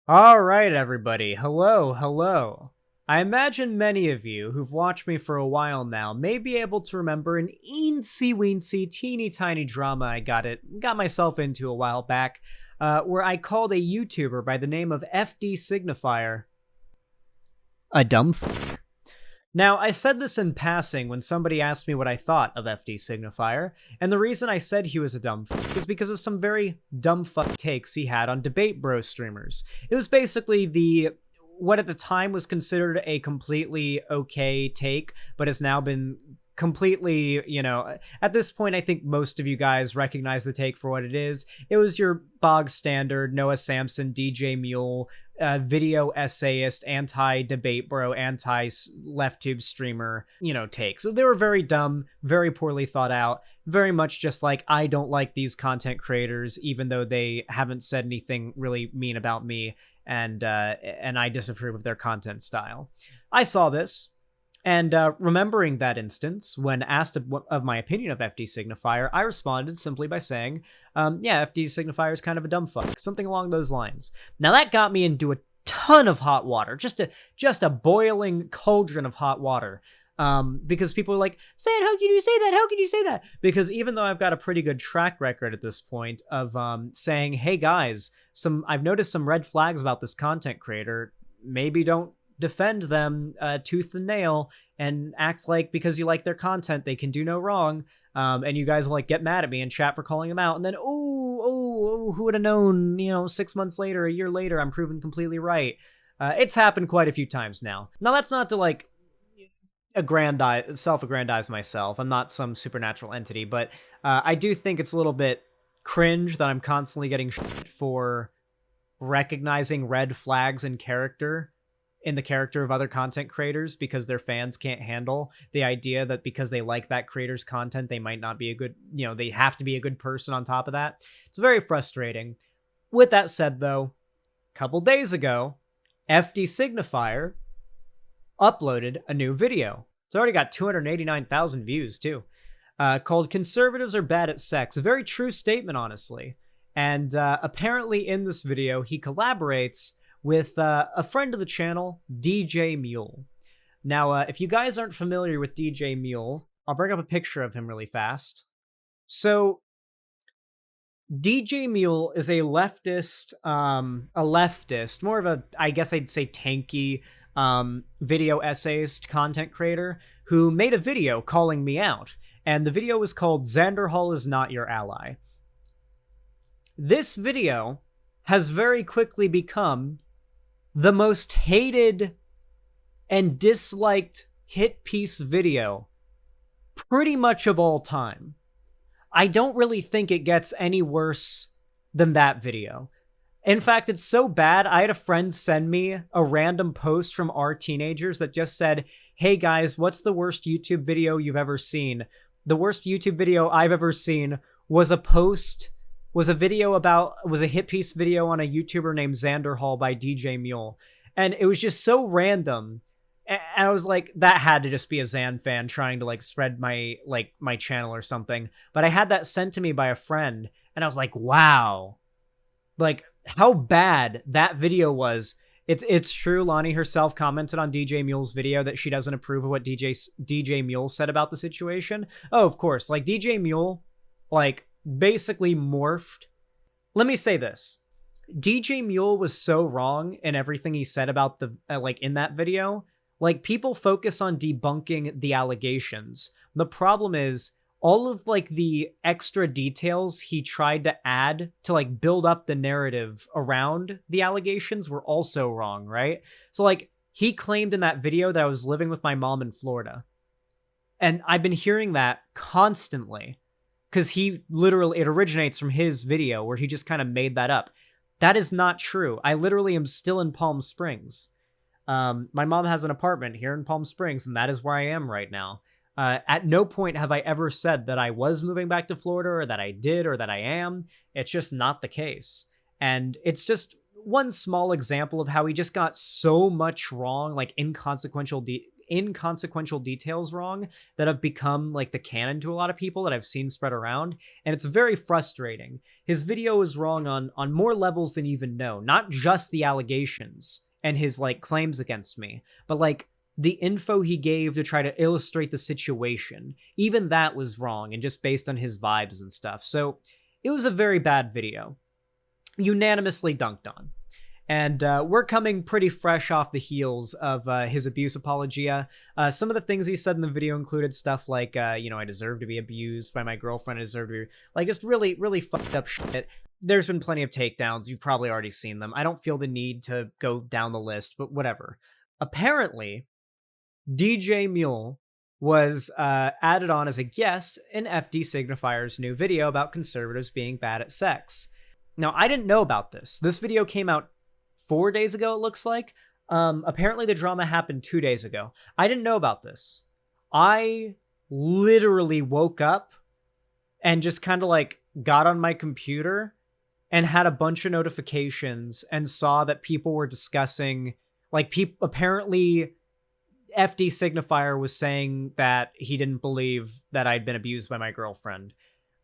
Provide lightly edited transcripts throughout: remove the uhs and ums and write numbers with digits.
All right, everybody. Hello, hello. I imagine many of you who've watched me for a while now may be able to remember an eensy weensy teeny tiny drama I got myself into a while back, where I called a YouTuber by the name of FD Signifier a dumb fuck. Now, I said this in passing when somebody asked me what I thought of FD Signifier, and the reason I said he was a dumb fuck is because of some very dumb fuck takes he had on Debate Bro streamers. It was basically what at the time was considered a completely okay take, but has now been completely, at this point, I think most of you guys recognize the take for what it is. It was your bog standard Noah Samson, DJ Mule, video essayist, anti-debate bro, anti-left tube streamer, take. So they were very dumb, very poorly thought out, very much just like, I don't like these content creators, even though they haven't said anything really mean about me, and I disapprove of their content style. I saw this, and remembering that instance, when asked of my opinion of FD Signifier, I responded simply by saying, yeah, FD Signifier is kind of a dumb fuck, something along those lines. Now that got me into a ton of hot water, just a boiling cauldron of hot water. Because people are like, Sam, how can you say that? How can you say that? Because even though I've got a pretty good track record at this point of saying, hey guys, I've noticed some red flags about this content creator, maybe don't defend them tooth and nail and act like because you like their content they can do no wrong, and you guys will like get mad at me and chat for calling them out, and then who would have known, 6 months later, a year later, I'm proven completely right. It's happened quite a few times now. That's not to like self-aggrandize myself. I'm not some supernatural entity, but I do think it's a little bit cringe that I'm constantly getting shit for recognizing red flags in the character of other content creators because their fans can't handle the idea that because they like that creator's content, they might not be a good, they have to be a good person on top of that. It's very frustrating. With that said, though, a couple days ago, FD Signifier uploaded a new video. It's already got 289,000 views, too, called Conservatives Are Bad at Sex. A very true statement, honestly. And apparently in this video, he collaborates with a friend of the channel, DJ Mule. Now, if you guys aren't familiar with DJ Mule, I'll bring up a picture of him really fast. So, DJ Mule is a leftist, more of a, I guess I'd say tanky, video essayist content creator who made a video calling me out. And the video was called Xander Hall is Not Your Ally. This video has very quickly become the most hated and disliked hit piece video pretty much of all time. I don't really think it gets any worse than that video. In fact, it's so bad, I had a friend send me a random post from our teenagers that just said, hey guys, what's the worst YouTube video you've ever seen? The worst YouTube video I've ever seen was a hit piece video on a YouTuber named Xander Hall by DJ Mule. And it was just so random. And I was like, that had to just be a Xan fan trying to like spread my channel or something. But I had that sent to me by a friend, and I was like, wow. Like, how bad that video was. It's true, Lonnie herself commented on DJ Mule's video that she doesn't approve of what DJ Mule said about the situation. Oh, of course. Like, DJ Mule, like, basically morphed. Let me say this. DJ Mule was so wrong in everything he said about in that video. Like, people focus on debunking the allegations. The problem is all of like the extra details he tried to add to like build up the narrative around the allegations were also wrong, right? So like he claimed in that video that I was living with my mom in Florida. And I've been hearing that constantly. Because it originates from his video where he just kind of made that up. That is not true. I literally am still in Palm Springs. My mom has an apartment here in Palm Springs, and that is where I am right now. At no point have I ever said that I was moving back to Florida, or that I did, or that I am. It's just not the case. And it's just one small example of how he just got so much wrong, like inconsequential inconsequential details wrong that have become like the canon to a lot of people that I've seen spread around, and it's very frustrating. His video is wrong on more levels than you even know, not just the allegations and his like claims against me, but like the info he gave to try to illustrate the situation. Even that was wrong and just based on his vibes and stuff. So it was a very bad video. Unanimously dunked on. And we're coming pretty fresh off the heels of his abuse apologia. Some of the things he said in the video included stuff like, you know, I deserve to be abused by my girlfriend. I deserve to be, like, just really, really fucked up shit. There's been plenty of takedowns. You've probably already seen them. I don't feel the need to go down the list, but whatever. Apparently, DJ Mule was added on as a guest in FD Signifier's new video about conservatives being bad at sex. Now, I didn't know about this. This video came out 4 days ago, it looks like. Apparently, the drama happened 2 days ago. I didn't know about this. I literally woke up and just kind of like got on my computer and had a bunch of notifications and saw that people were discussing, like, apparently FD Signifier was saying that he didn't believe that I'd been abused by my girlfriend.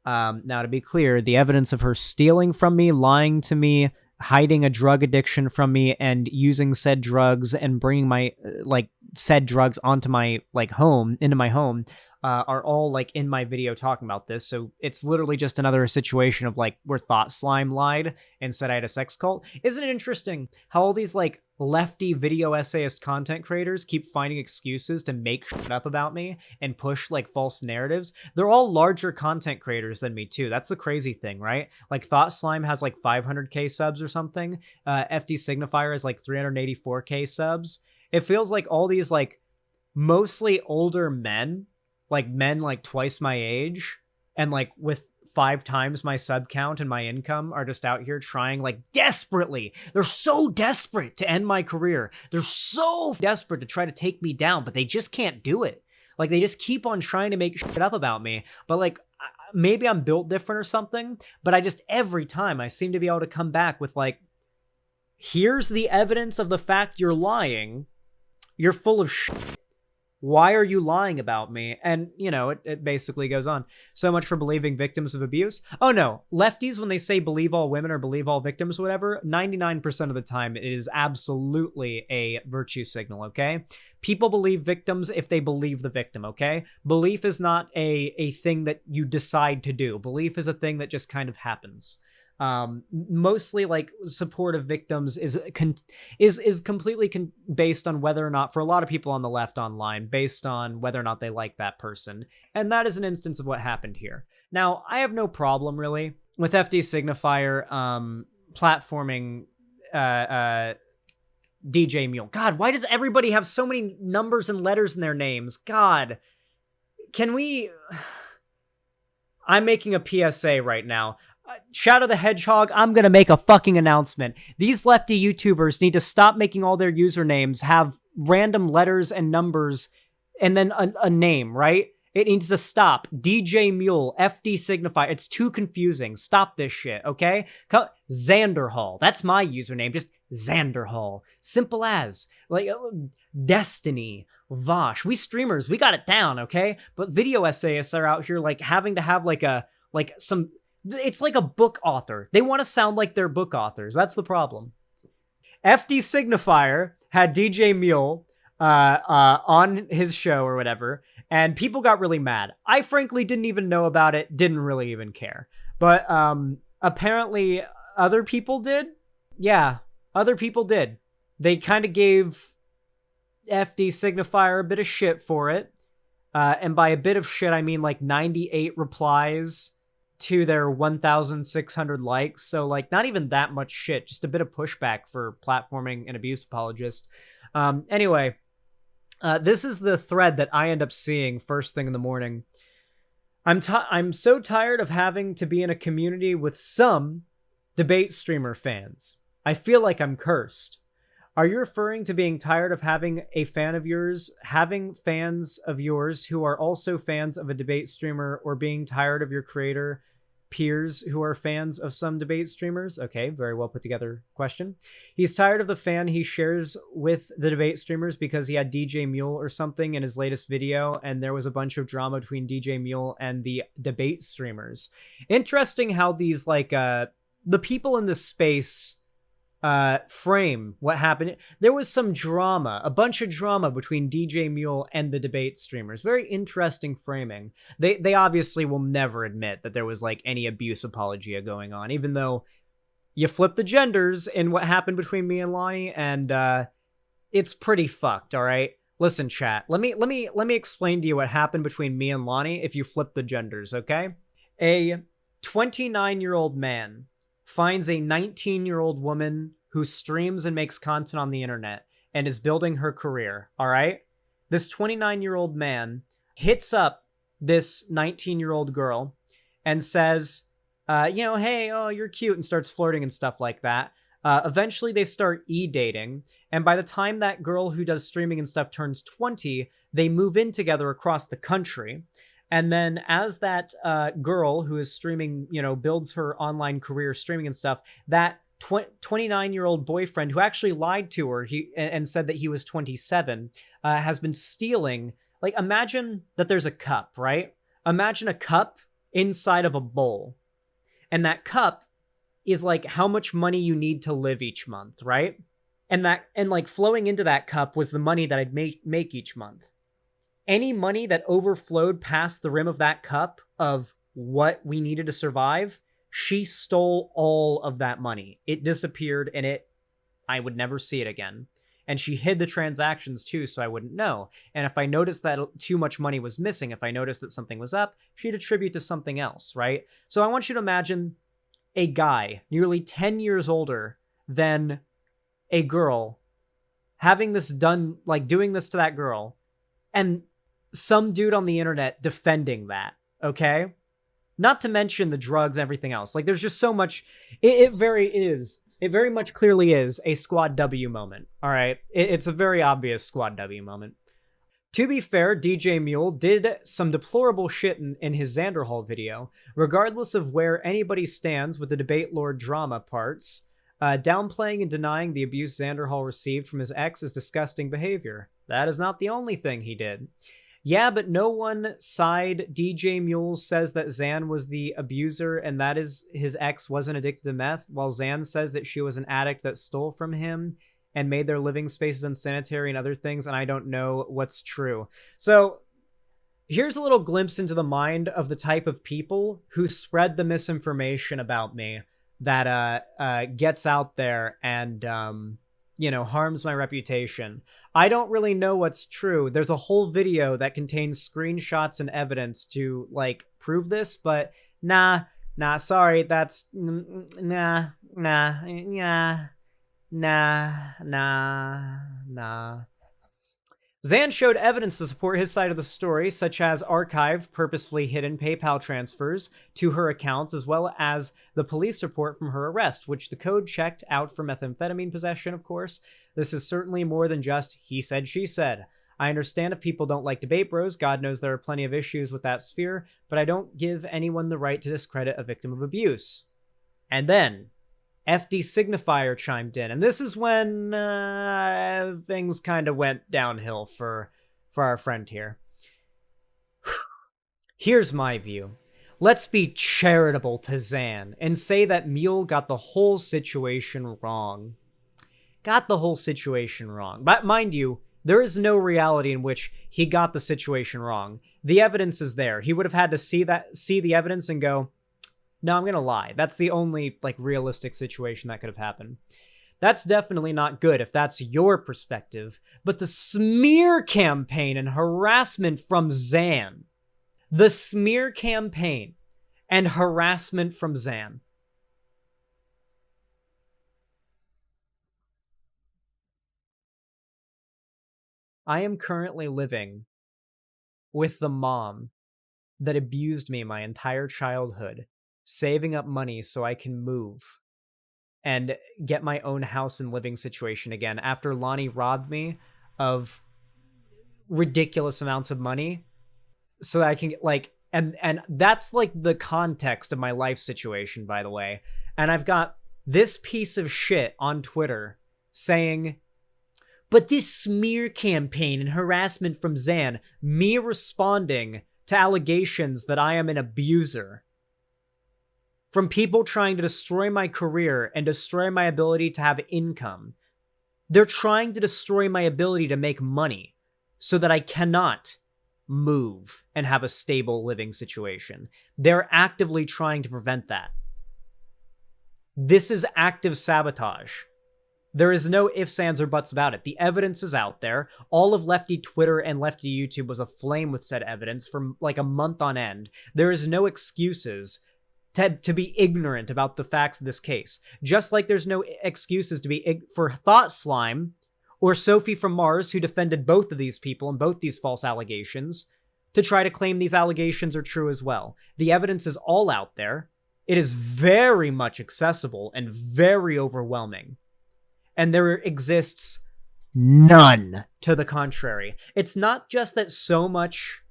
Now, to be clear, the evidence of her stealing from me, lying to me, hiding a drug addiction from me, and using said drugs and bringing my, like, said drugs onto my, like, home, into my home, are all, like, in my video talking about this. So it's literally just another situation of, like, where Thought Slime lied and said I had a sex cult. Isn't it interesting how all these, like, lefty video essayist content creators keep finding excuses to make shit up about me and push, like, false narratives? They're all larger content creators than me, too. That's the crazy thing, right? Like, Thought Slime has, like, 500k subs or something. FD Signifier has, like, 384k subs. It feels like all these, like, mostly older men like twice my age and like with 5 times my sub count and my income are just out here trying, like, desperately. They're so desperate to end my career. They're so desperate to try to take me down, but they just can't do it. Like, they just keep on trying to make shit up about me. But, like, maybe I'm built different or something, but I just, every time I seem to be able to come back with, like, here's the evidence of the fact you're lying. You're full of shit. Why are you lying about me? And, you know, it basically goes on. So much for believing victims of abuse. Oh, no. Lefties, when they say believe all women or believe all victims, whatever, 99% of the time, it is absolutely a virtue signal, okay? People believe victims if they believe the victim, okay? Belief is not a thing that you decide to do. Belief is a thing that just kind of happens. Mostly, like, support of victims is completely based on whether or not, for a lot of people on the left online, based on whether or not they like that person. And that is an instance of what happened here. Now, I have no problem really with FD Signifier platforming DJ Mule. God, why does everybody have so many numbers and letters in their names? God, can we... I'm making a PSA right now. Shadow the Hedgehog, I'm going to make a fucking announcement. These lefty YouTubers need to stop making all their usernames have random letters and numbers and then a name, right? It needs to stop. DJ Mule, FD Signify. It's too confusing. Stop this shit, okay? Xanderhall. That's my username. Just Xanderhall. Simple as. Like, Destiny. Vosh. We streamers, we got it down, okay? But video essayists are out here, like, having to have, like, some... It's like a book author. They want to sound like they're book authors. That's the problem. FD Signifier had DJ Mule on his show or whatever, and people got really mad. I frankly didn't even know about it, didn't really even care. But apparently other people did. Yeah, other people did. They kind of gave FD Signifier a bit of shit for it. And by a bit of shit, I mean like 98 replies to their 1,600 likes. So, like, not even that much shit, just a bit of pushback for platforming an abuse apologist. Anyway, this is the thread that I end up seeing first thing in the morning. I'm so tired of having to be in a community with some debate streamer fans. I feel like I'm cursed. Are you referring to being tired of having fans of yours who are also fans of a debate streamer, or being tired of your creator peers who are fans of some debate streamers. Okay, very well put together question. He's tired of the fan he shares with the debate streamers because he had DJ Mule or something in his latest video, and there was a bunch of drama between DJ Mule and the debate streamers. Interesting how these, like, the people in this space frame what happened. There was some drama, a bunch of drama between DJ Mule and the debate streamers. Very interesting framing. They obviously will never admit that there was like any abuse apologia going on, even though you flip the genders in what happened between me and Lonnie, and it's pretty fucked. All right, listen, chat. Let me explain to you what happened between me and Lonnie if you flip the genders. Okay, a 29-year-old man finds a 19-year-old woman who streams and makes content on the internet and is building her career, all right? This 29-year-old man hits up this 19-year-old girl and says, hey, oh, you're cute, and starts flirting and stuff like that. Eventually, they start e-dating, and by the time that girl who does streaming and stuff turns 20, they move in together across the country. And then as that girl who is streaming, builds her online career streaming and stuff, that 29-year-old boyfriend who actually lied to her and said that he was 27 has been stealing. Like, imagine that there's a cup, right? Imagine a cup inside of a bowl. And that cup is like how much money you need to live each month, right? And like flowing into that cup was the money that I'd make each month. Any money that overflowed past the rim of that cup of what we needed to survive, she stole all of that money. It disappeared, and I would never see it again. And she hid the transactions too, so I wouldn't know. And if I noticed that too much money was missing, if I noticed that something was up, she'd attribute to something else, right? So I want you to imagine a guy nearly 10 years older than a girl having this done, like doing this to that girl, and some dude on the internet defending that, okay? Not to mention the drugs, everything else. Like, there's just so much. It very much clearly is a Squad W moment, all right? It's a very obvious Squad W moment. To be fair, DJ Mule did some deplorable shit in his Xanderhall video, regardless of where anybody stands with the debate lord drama parts. Downplaying and denying the abuse Xanderhall received from his ex is disgusting behavior. That is not the only thing he did. Yeah, but no one side DJ Mule says that Xan was the abuser and that is his ex wasn't addicted to meth, while Xan says that she was an addict that stole from him and made their living spaces unsanitary and other things, and I don't know what's true. So here's a little glimpse into the mind of the type of people who spread the misinformation about me that gets out there and harms my reputation. I don't really know what's true. There's a whole video that contains screenshots and evidence to like prove this, but nah, sorry, that's nah. Xan showed evidence to support his side of the story, such as archived, purposefully hidden PayPal transfers to her accounts, as well as the police report from her arrest, which the code checked out for methamphetamine possession, of course. This is certainly more than just he said, she said. I understand if people don't like debate bros, God knows there are plenty of issues with that sphere, but I don't give anyone the right to discredit a victim of abuse. And then FD Signifier chimed in, and this is when things kind of went downhill for our friend here. Here's my view. Let's be charitable to Xan and say that Mule got the whole situation wrong. But mind you, there is no reality in which he got the situation wrong. The evidence is there. He would have had to see the evidence and go, no, I'm going to lie. That's the only like realistic situation that could have happened. That's definitely not good if that's your perspective. But the smear campaign and harassment from Xan. The smear campaign and harassment from Xan. I am currently living with the mom that abused me my entire childhood, saving up money so I can move and get my own house and living situation again after Lonnie robbed me of ridiculous amounts of money so that I can like And that's like the context of my life situation, by the way. And I've got this piece of shit on Twitter saying, but this smear campaign and harassment from Zan, me responding to allegations that I am an abuser, from people trying to destroy my career and destroy my ability to have income. They're trying to destroy my ability to make money so that I cannot move and have a stable living situation. They're actively trying to prevent that. This is active sabotage. There is no ifs, ands, or buts about it. The evidence is out there. All of lefty Twitter and lefty YouTube was aflame with said evidence for like a month on end. There is no excuses to be ignorant about the facts of this case. Just like there's no excuses to be for Thought Slime or Sophie from Mars, who defended both of these people and both these false allegations, to try to claim these allegations are true as well. The evidence is all out there. It is very much accessible and very overwhelming. And there exists none to the contrary. It's not just that so much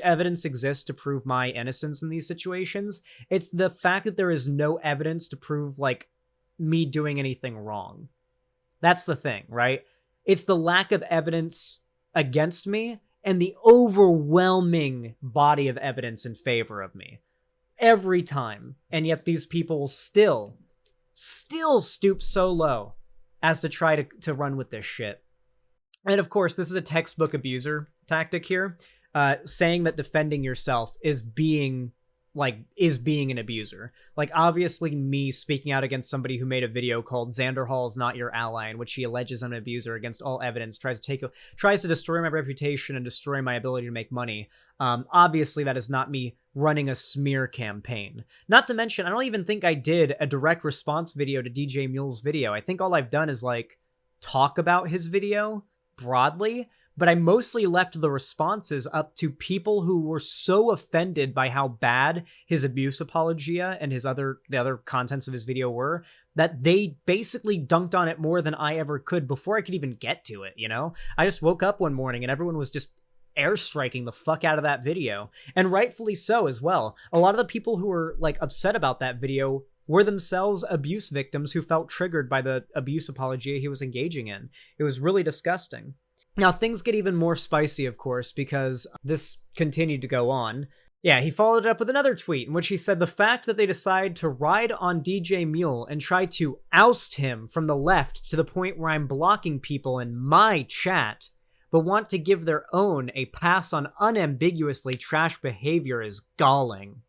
evidence exists to prove my innocence in these situations. It's the fact that there is no evidence to prove, like, me doing anything wrong. That's the thing, right? It's the lack of evidence against me and the overwhelming body of evidence in favor of me. Every time. And yet these people still stoop so low as to try to run with this shit. And of course, this is a textbook abuser tactic here. Saying that defending yourself is being an abuser. Like, obviously me speaking out against somebody who made a video called Xander Hall is not your ally, in which he alleges I'm an abuser against all evidence, tries to destroy my reputation and destroy my ability to make money. Obviously that is not me running a smear campaign. Not to mention, I don't even think I did a direct response video to DJ Mule's video. I think all I've done is, like, talk about his video broadly, but I mostly left the responses up to people who were so offended by how bad his abuse apologia and the other contents of his video were, that they basically dunked on it more than I ever could before I could even get to it, you know? I just woke up one morning and everyone was just airstriking the fuck out of that video. And rightfully so as well. A lot of the people who were, like, upset about that video were themselves abuse victims who felt triggered by the abuse apologia he was engaging in. It was really disgusting. Now, things get even more spicy, of course, because this continued to go on. Yeah, he followed it up with another tweet in which he said the fact that they decide to ride on DJ Mule and try to oust him from the left to the point where I'm blocking people in my chat, but want to give their own a pass on unambiguously trash behavior is galling.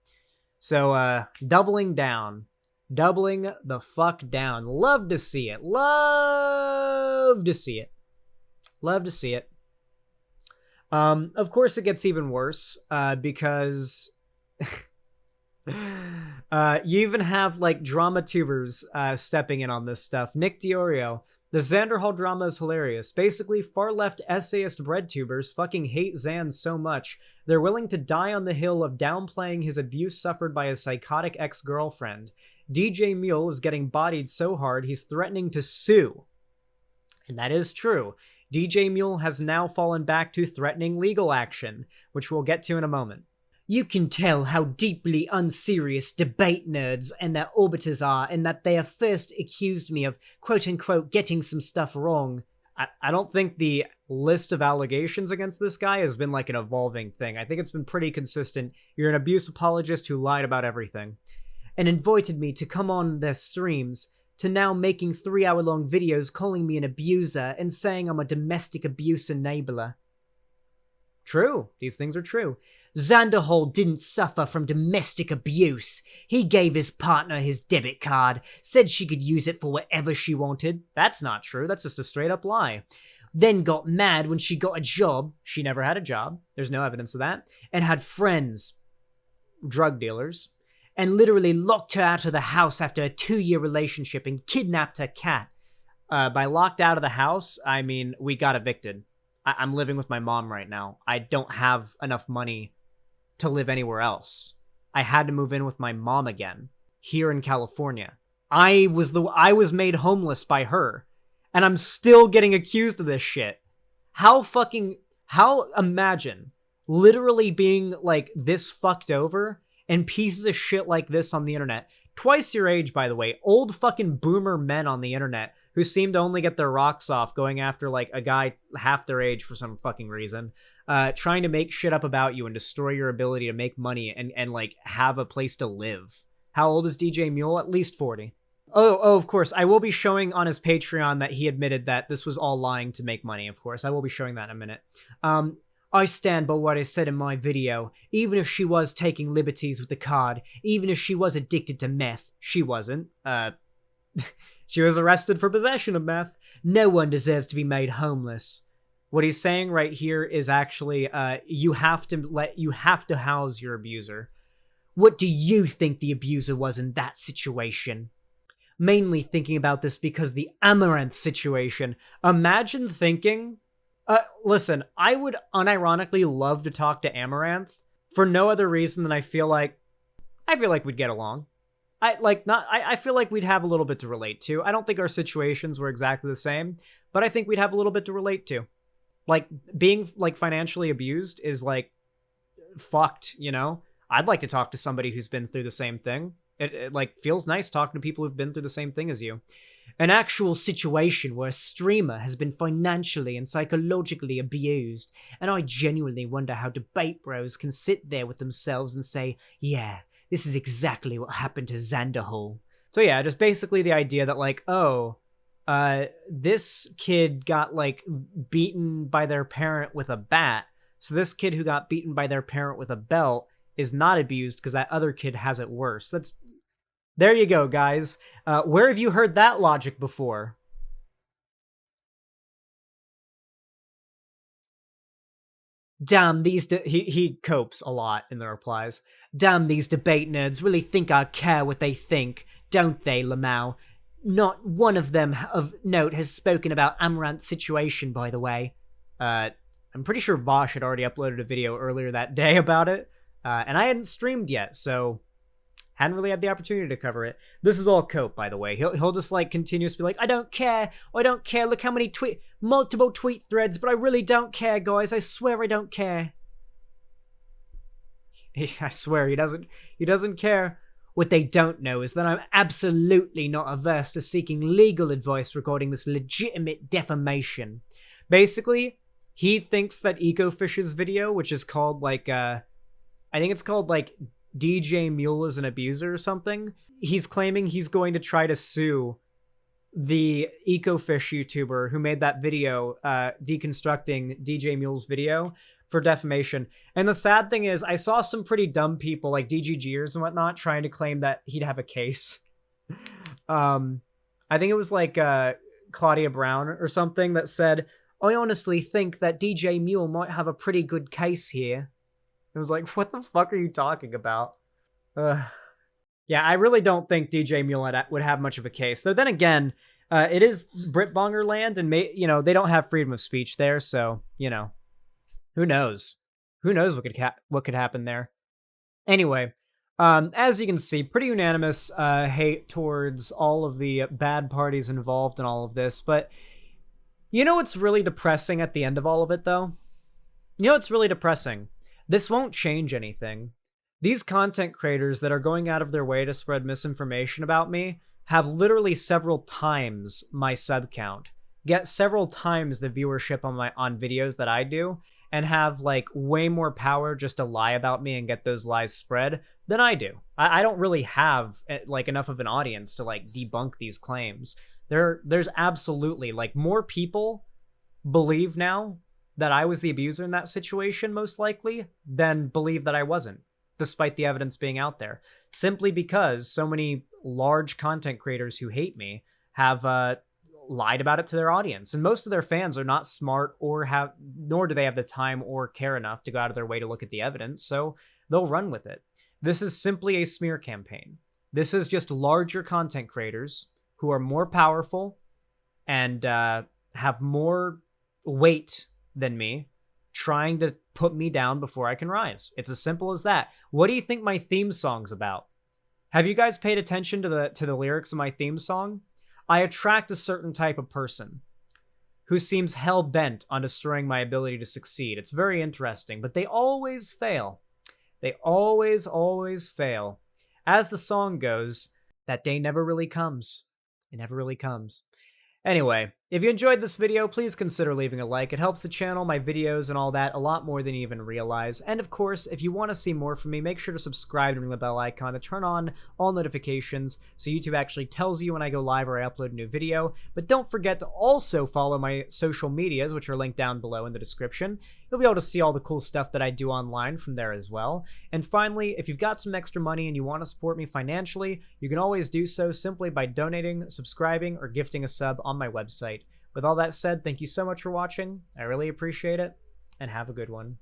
So, doubling down. Doubling the fuck down. Love to see it. Love to see it. Love to see it. Of course, it gets even worse because you even have, like, drama tubers stepping in on this stuff. Nick Diorio, the Xander Hall drama is hilarious. Basically, far-left essayist bread tubers fucking hate Xan so much, they're willing to die on the hill of downplaying his abuse suffered by his psychotic ex-girlfriend. DJ Mule is getting bodied so hard he's threatening to sue. And that is true. DJ Mule has now fallen back to threatening legal action, which we'll get to in a moment. You can tell how deeply unserious debate nerds and their orbiters are in that they have first accused me of quote-unquote getting some stuff wrong. I don't think the list of allegations against this guy has been, like, an evolving thing. I think it's been pretty consistent. You're an abuse apologist who lied about everything. And invited me to come on their streams, to now making 3-hour-long videos calling me an abuser and saying I'm a domestic abuse enabler. True. These things are true. Xander Hall didn't suffer from domestic abuse. He gave his partner his debit card, said she could use it for whatever she wanted. That's not true. That's just a straight-up lie. Then got mad when she got a job. She never had a job. There's no evidence of that. And had friends. Drug dealers. And literally locked her out of the house after a 2-year relationship and kidnapped her cat. By locked out of the house, I mean we got evicted. I'm living with my mom right now. I don't have enough money to live anywhere else. I had to move in with my mom again, here in California. I was made homeless by her, and I'm still getting accused of this shit. Imagine literally being like this fucked over and pieces of shit like this on the internet. Twice your age, by the way. Old fucking boomer men on the internet who seem to only get their rocks off going after like a guy half their age for some fucking reason. Trying to make shit up about you and destroy your ability to make money and like have a place to live. How old is DJ Mule? At least 40. Oh, of course. I will be showing on his Patreon that he admitted that this was all lying to make money, of course. I will be showing that in a minute. I stand by what I said in my video. Even if she was taking liberties with the card, even if she was addicted to meth, she wasn't. She was arrested for possession of meth. No one deserves to be made homeless. What he's saying right here is actually, you have to house your abuser. What do you think the abuser was in that situation? Mainly thinking about this because the Amaranth situation. Imagine thinking... listen, I would unironically love to talk to Amaranth for no other reason than I feel like we'd get along. I feel like we'd have a little bit to relate to. I don't think our situations were exactly the same, but I think we'd have a little bit to relate to. Like, being, like, financially abused is, like, fucked, you know? I'd like to talk to somebody who's been through the same thing. It like, feels nice talking to people who've been through the same thing as you. An actual situation where a streamer has been financially and psychologically abused, and I genuinely wonder how debate bros can sit there with themselves and say, yeah, this is exactly what happened to Xanderhall. So yeah, just basically the idea that, like, oh, this kid got, like, beaten by their parent with a bat, so this kid who got beaten by their parent with a belt is not abused because that other kid has it worse. There you go, guys. Where have you heard that logic before? Damn, he copes a lot in the replies. Damn, these debate nerds really think I care what they think, don't they, Lamau? Not one of them of note has spoken about Amaranth's situation, by the way. I'm pretty sure Vosh had already uploaded a video earlier that day about it, and I hadn't streamed yet, so hadn't really had the opportunity to cover it. This is all cope, by the way. He'll just like continuously be like, I don't care, look how many multiple tweet threads, but I really don't care, guys. I swear I don't care. I swear he doesn't care. What they don't know is that I'm absolutely not averse to seeking legal advice regarding this legitimate defamation. Basically, he thinks that Ecofish's video, which is called like, I think it's called like DJ Mule is an abuser or something. He's claiming he's going to try to sue the Ecofish YouTuber who made that video deconstructing DJ Mule's video for defamation. And the sad thing is, I saw some pretty dumb people like DGGers and whatnot trying to claim that he'd have a case. I think it was like Claudia Brown or something that said, I honestly think that DJ Mule might have a pretty good case here. It was like, what the fuck are you talking about? Yeah, I really don't think DJ Mule would have much of a case. Though then again, it is Britbonger land, and they don't have freedom of speech there, so who knows? Who knows what could happen there? Anyway, as you can see, pretty unanimous hate towards all of the bad parties involved in all of this. But you know what's really depressing at the end of all of it, though? You know what's really depressing? This won't change anything. These content creators that are going out of their way to spread misinformation about me have literally several times my sub count, get several times the viewership on videos that I do, and have like way more power just to lie about me and get those lies spread than I do. I don't really have like enough of an audience to like debunk these claims. There's absolutely like more people believe now that I was the abuser in that situation, most likely, than believe that I wasn't, despite the evidence being out there. Simply because so many large content creators who hate me have lied about it to their audience. And most of their fans are not smart nor do they have the time or care enough to go out of their way to look at the evidence, so they'll run with it. This is simply a smear campaign. This is just larger content creators who are more powerful and have more weight than me, trying to put me down before I can rise. It's as simple as that. What do you think my theme song's about? Have you guys paid attention to the lyrics of my theme song? I attract a certain type of person. who seems hell-bent on destroying my ability to succeed. It's very interesting, but they always fail. They always fail. As the song goes, that day never really comes. It never really comes. Anyway, if you enjoyed this video, please consider leaving a like. It helps the channel, my videos, and all that a lot more than you even realize. And of course, if you want to see more from me, make sure to subscribe and ring the bell icon to turn on all notifications so YouTube actually tells you when I go live or I upload a new video. But don't forget to also follow my social medias, which are linked down below in the description. You'll be able to see all the cool stuff that I do online from there as well. And finally, if you've got some extra money and you want to support me financially, you can always do so simply by donating, subscribing, or gifting a sub on my website. With all that said, thank you so much for watching. I really appreciate it, and have a good one.